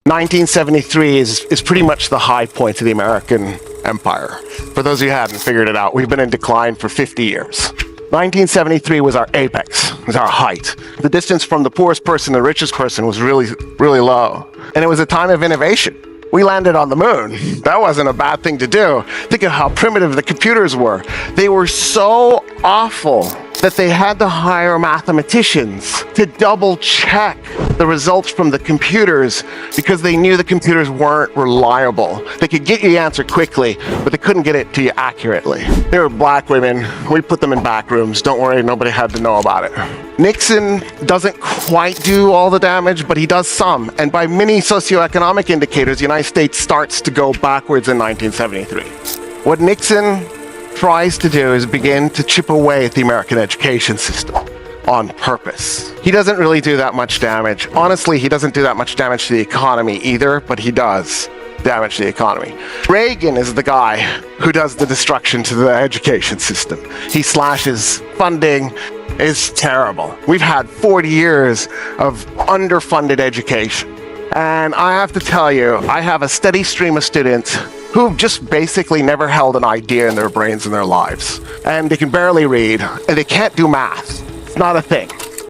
1973 is pretty much the high point of the American empire. For those of you who hadn't figured it out, we've been in decline for 50 years. 1973 was our apex, was our height. The distance from the poorest person to the richest person was really, really low. And it was a time of innovation. We landed on the moon. That wasn't a bad thing to do. Think of how primitive the computers were. They were so awful that they had to hire mathematicians to double check the results from the computers because they knew the computers weren't reliable. They could get you the answer quickly, but they couldn't get it to you accurately. They were black women. We put them in back rooms. Don't worry, nobody had to know about it. Nixon doesn't quite do all the damage, but he does some. And by many socioeconomic indicators, the United States starts to go backwards in 1973. What Nixon tries to do is begin to chip away at the American education system on purpose. He doesn't really do that much damage. Honestly, he doesn't do that much damage to the economy either, but he does damage to the economy. Reagan is the guy who does the destruction to the education system. He slashes funding. It's terrible. We've had 40 years of underfunded education. And I have to tell you, I have a steady stream of students who've just basically never held an idea in their brains in their lives. And they can barely read, and they can't do math. It's not a thing.